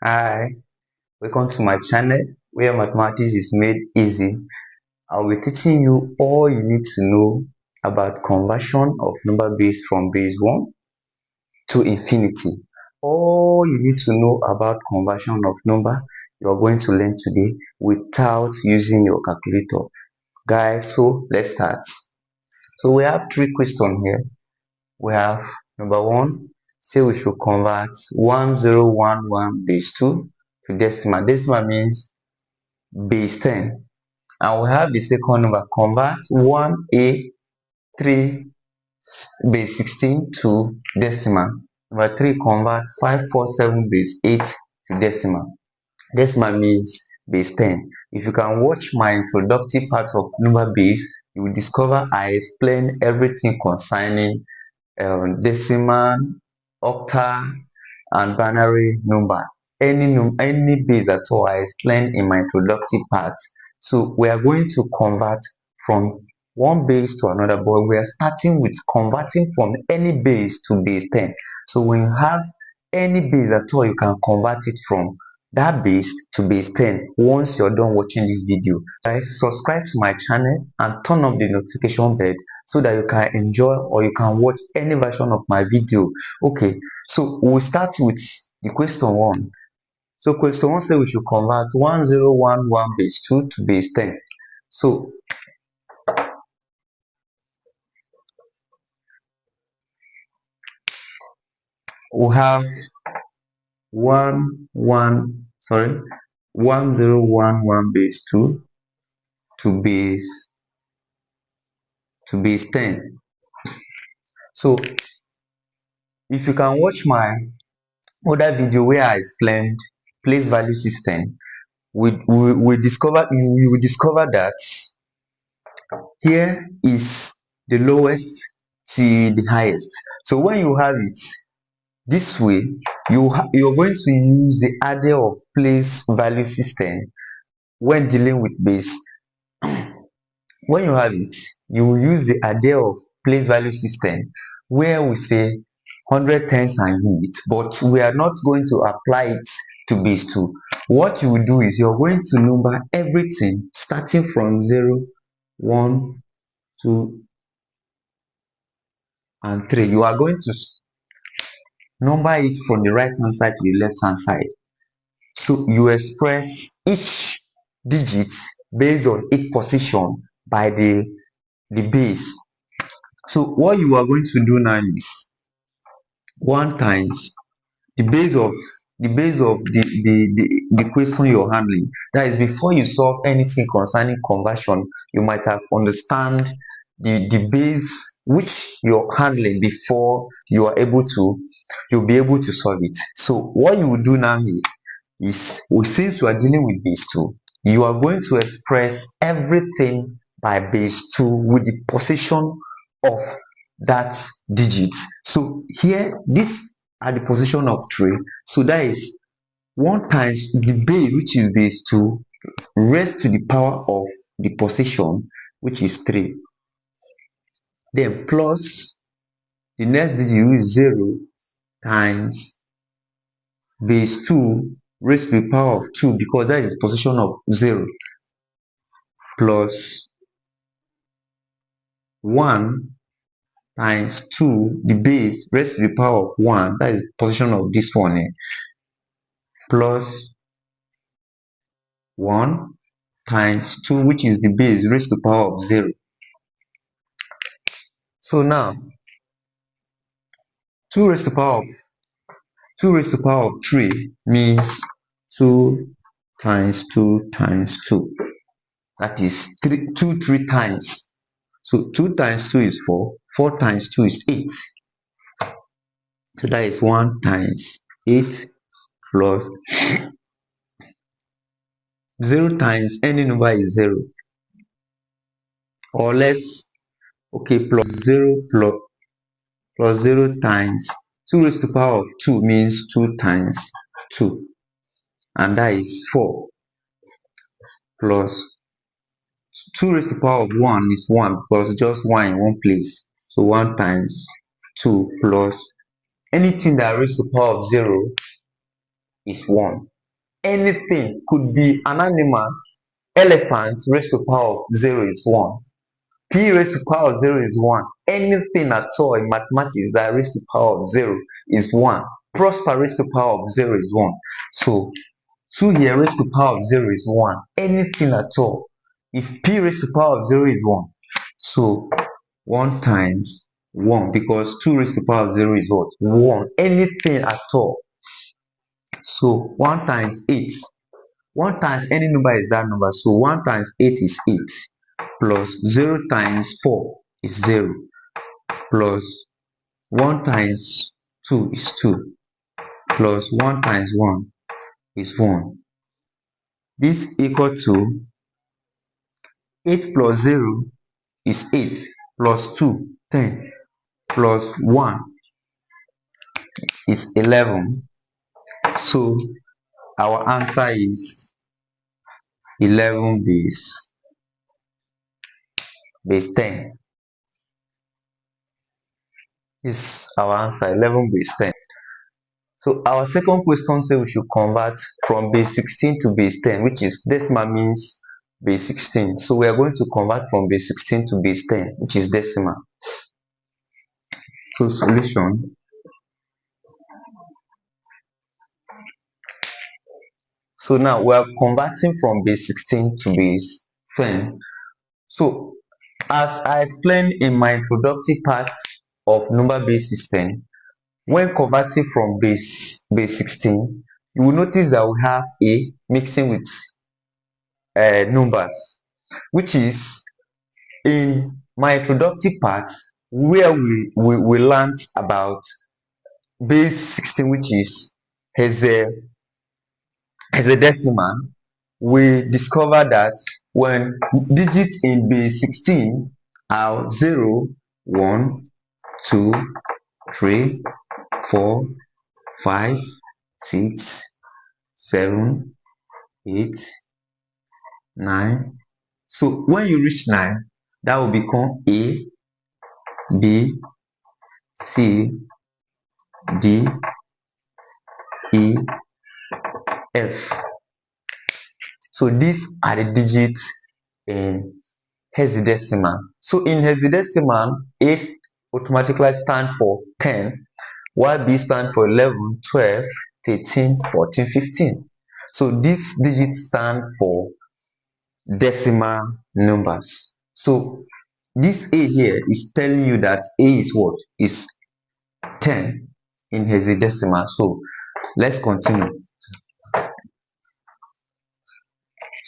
Hi, welcome to my channel where mathematics is made easy. I'll be teaching you all you need to know about conversion of number base from base 1 to infinity. All you need to know about conversion of number you are going to learn today without using your calculator. Guys, so let's start. So we have three questions here. We have number one, say we should convert 1011 base 2 to decimal. Decimal means base 10. And we have the second number, convert 1a3 base 16 to decimal. Number 3, convert 547 base 8 to decimal. Decimal means base 10. If you can watch my introductory part of number base, you will discover I explain everything concerning decimal, octal, and binary number. Any base at all I explained in my introductory part. So we are going to convert from one base to another, but we are starting with converting from any base to base 10. So when you have any base at all, you can convert it from that base to base 10 once you're done watching this video. Guys, subscribe to my channel and turn on the notification bell so that you can enjoy or you can watch any version of my video. Okay, so we'll start with the question 1. So question 1 says we should convert 1011 base 2 to base 10. So we have 1011 base 2 to base 10. So if you can watch my other video where I explained place value system, we discover you will discover that here is the lowest to the highest. So when you have it this way, you're going to use the idea of place value system when dealing with base. When you have it, you will use the idea of place value system where we say 100 tens and units, but we are not going to apply it to base 2. What you will do is you're going to number everything starting from 0, 1, 2, and 3. You are going to number it from the right hand side to the left hand side. So you express each digit based on its position by the base. So what you are going to do now is 1 times the base of the question you're handling. That is, before you solve anything concerning conversion, you might have understand the base which you're handling before you'll be able to solve it. So what you will do now is, since you are dealing with base 2, you are going to express everything by base 2 with the position of that digit. So here, this are the position of 3. So that is 1 times the base, which is base 2, raised to the power of the position, which is 3. Then plus the next digit, which is 0, times base 2 raised to the power of 2, because that is the position of 0, plus 1 times 2, the base raised to the power of 1, that is the position of this one, plus 1 times 2, which is the base raised to the power of 0. So now 2 raised to the power of 3 means 2 times 2 times 2. That is 3 times. So 2 times 2 is 4. 4 times 2 is 8. So that is 1 times 8 plus 0 times any number is 0. Or less, okay, plus 0 plus 0 times 2 raised to the power of 2 means 2 times 2. And that is 4. Plus 2 raised to the power of 1 is 1, because just 1 in one place. So 1 times 2 plus anything that raised to the power of 0 is 1. Anything could be an animal. Elephant raised to power of 0 is 1. P raised to power of 0 is 1. Anything at all in mathematics that raised to power of 0 is 1. Prosper raised to power of 0 is 1. So 2 here raised to power of 0 is 1. Anything at all. If P raised to power of 0 is 1. So 1 times 1, because 2 raised to power of 0 is what? 1. Anything at all. So 1 times 8. 1 times any number is that number. So 1 times 8 is 8. Plus 0 times 4 is 0. Plus 1 times 2 is 2. Plus 1 times 1 is 1. This equal to 8 plus 0 is 8. Plus 2, 10. Plus 1 is 11. So our answer is 11 base 10. This is our answer, 11 base 10. So our second question says we should convert from base 16 to base 10, which is decimal means base 16. So we are going to convert from base 16 to base 10, which is decimal. So solution. So now we are converting from base 16 to base 10. So as I explained in my introductory part of number-based system, when converting from base 16, you will notice that we have a mixing with numbers, which is in my introductory part where we learned about base 16, which is hexadecimal. We discovered that when digits in base 16 are 0, 1, 2, 3, 4, 5, 6, 7, 8, 9. So when you reach 9, that will become A, B, C, D, E, F. So these are the digits in hexadecimal. So in hexadecimal, A automatically stands for 10, while B stands for 11, 12, 13, 14, 15. So these digits stand for decimal numbers. So this A here is telling you that A is what? Is 10 in hexadecimal. So let's continue.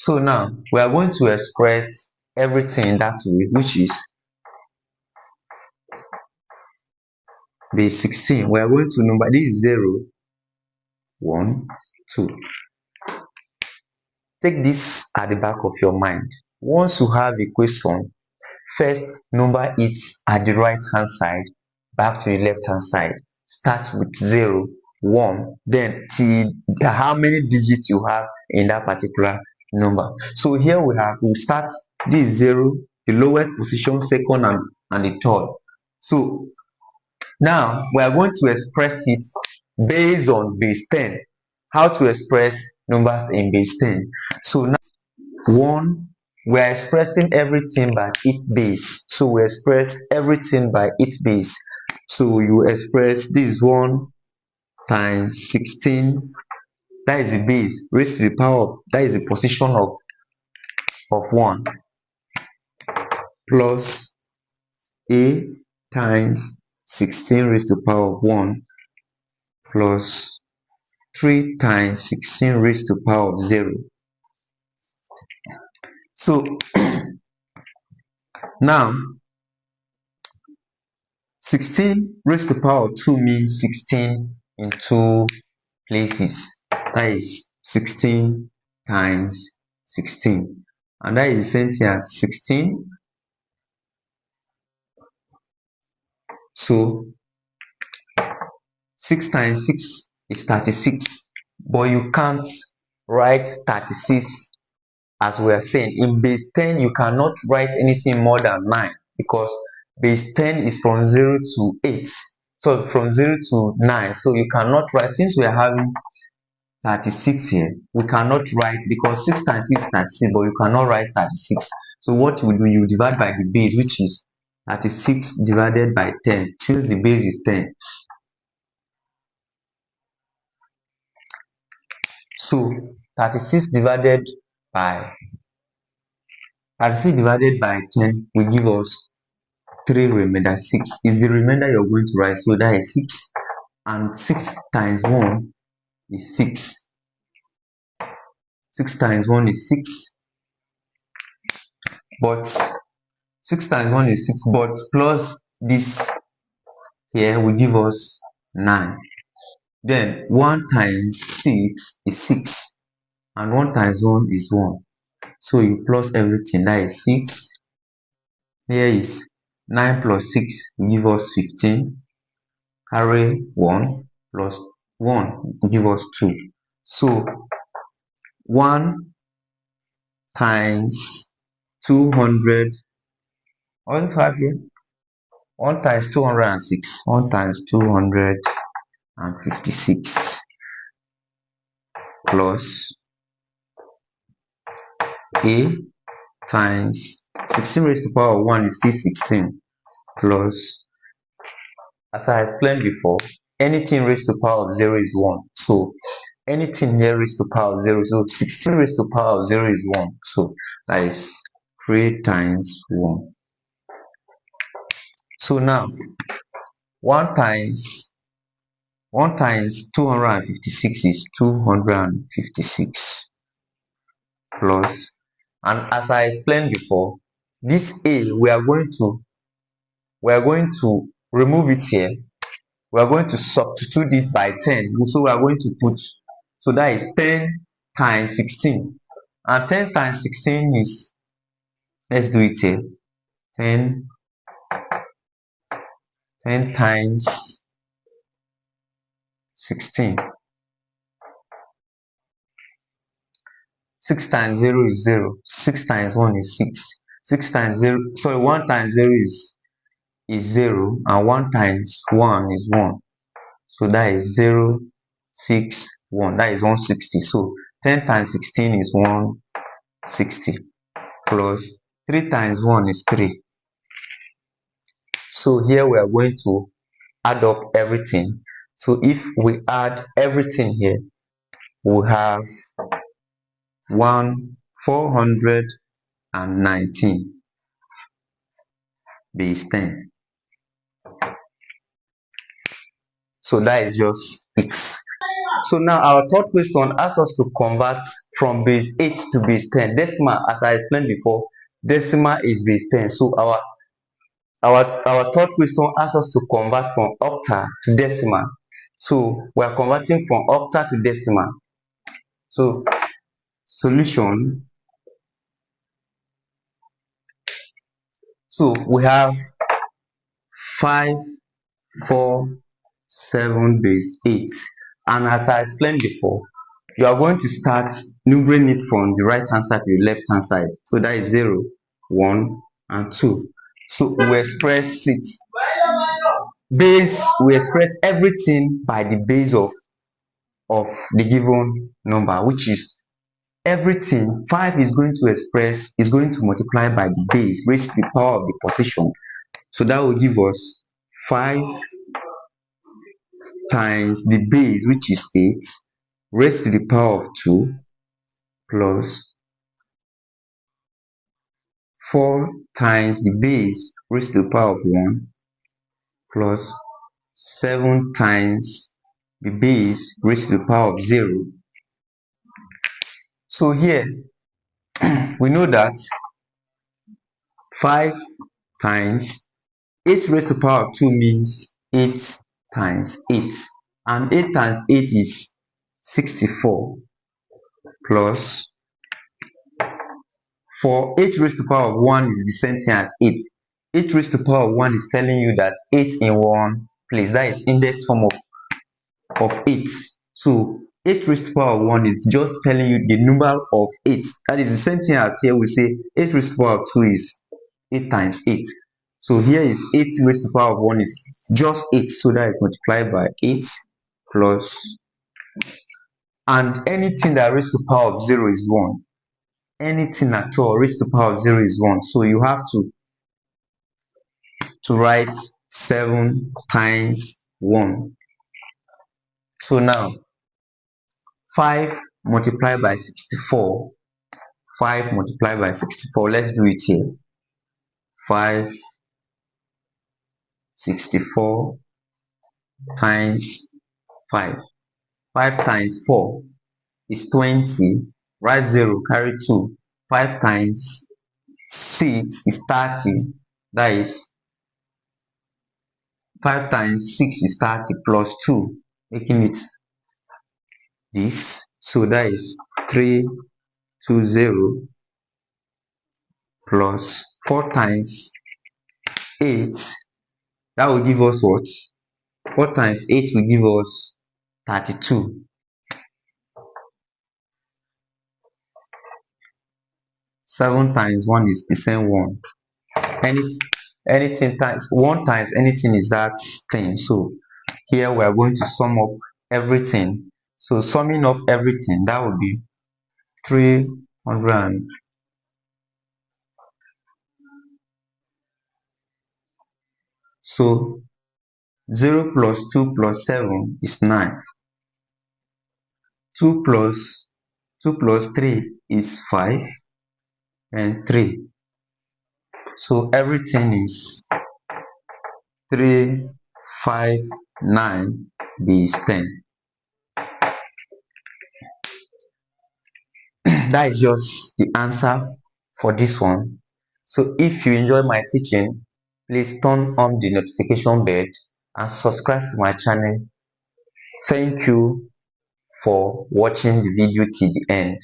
So now we are going to express everything that way, which is base 16. We are going to number this is 0, 1, 2. Take this at the back of your mind. Once you have a question, first number it at the right hand side, back to the left hand side. Start with 0, 1, then till how many digits you have in that particular number. So here we start this 0, the lowest position, second and the third. So now we are going to express it based on base 10. How to express numbers in base 10. So now 1, we are expressing everything by its base. So we express everything by its base. So you express this 1 times 16. That is the base raised to the power of, that is the position of 1, plus A times 16 raised to the power of 1 plus 3 times 16 raised to the power of 0. So now 16 raised to the power of 2 means 16 in 2 places. That is 16 times 16. And that is the same thing as 16. So 6 times 6 is 36. But you can't write 36 as we are saying. In base 10, you cannot write anything more than 9 because base 10 is from 0 to 8. So from 0 to 9. So you cannot write, since we are having 36 here. We cannot write because 6 times 6 is 36, but you cannot write 36. So what you do, you divide by the base, which is 36 divided by 10, since the base is 10. So 36 divided by 10 will give us 3 remainder. 6 is the remainder you're going to write. So that is 6, and 6 times 1 is 6. 6 times 1 is 6, but 6 times 1 is 6, but plus this here will give us 9. Then 1 times 6 is 6, and 1 times 1 is 1. So you plus everything, that is 6. Here is 9 plus 6 will give us 15. Carry 1 plus 1 will give us 2. So 1 times 200, all 5 here. 1 times 206. 1 times 256 plus a times 16 raised to the power of 1 is still 16, plus, as I explained before, anything raised to the power of 0 is 1. So anything here raised to the power of 0. So 16 raised to the power of 0 is 1. So that is 3 times 1. So now 1 times 256 is 256 plus, and as I explained before, this a we are going to remove it here. We are going to substitute it by 10. So we are going to put, so that is 10 times 16, and 10 times 16 is, let's do it here, 10 times 16. 6 times 0 is 0. 6 times 1 is 6. 6 times 0, sorry, 1 times 0 is 0, and 1 times 1 is 1. So that is 0, 6, 1. That is 160. So 10 times 16 is 160 plus 3 times 1 is 3. So here we are going to add up everything. So if we add everything here, we have 419 base 10. So that is just it. So now our third question asks us to convert from base 8 to base 10. Decimal, as I explained before, decimal is base 10. So our third question asks us to convert from octal to decimal. So we are converting from octal to decimal. So solution. So we have 5, 4, 7 base 8. And as I explained before, you are going to start numbering it from the right hand side to the left hand side. So that is 0, 1, and 2. So we express it. We express everything by the base of the given number, which is everything. 5 is going to multiply by the base raised to the power of the position. So that will give us 5 times the base, which is 8, raised to the power of 2, plus 4 times the base raised to the power of 1, plus 7 times the base raised to the power of 0. So here we know that 5 times 8 raised to the power of 2 means 8 times 8, and 8 times 8 is 64, plus for 8 raised to the power of 1 is the same thing as 8. 8 raised to the power of 1 is telling you that 8 in one place, that is index form of 8. So 8 raised to the power of 1 is just telling you the number of 8. That is the same thing as here we say 8 raised to the power of 2 is 8 times 8. So here is 8 raised to the power of 1 is just 8. So that is multiplied by 8 plus and anything that raised to the power of 0 is 1. Anything at all raised to the power of 0 is 1. So you have to write 7 times 1. So now 5 multiplied by 64. 5 multiplied by 64. Let's do it here. 5 64 times 5. 5 times 4 is 20. Write 0, carry 2. 5 times 6 is 30. That is 5 times 6 is 30 plus 2, making it this. So that is 320 plus 4 times 8. That will give us what? 4 times 8 will give us 32. 7 times 1 is the same 1. Anything times 1 times anything is that thing. So here we are going to sum up everything. So summing up everything, that would be 300. So 0 plus 2 plus 7 is 9. 2 plus 3 is 5 and 3. So everything is 3, 5, 9 is 10. That is just the answer for this one. So if you enjoy my teaching, please turn on the notification bell and subscribe to my channel. Thank you for watching the video till the end.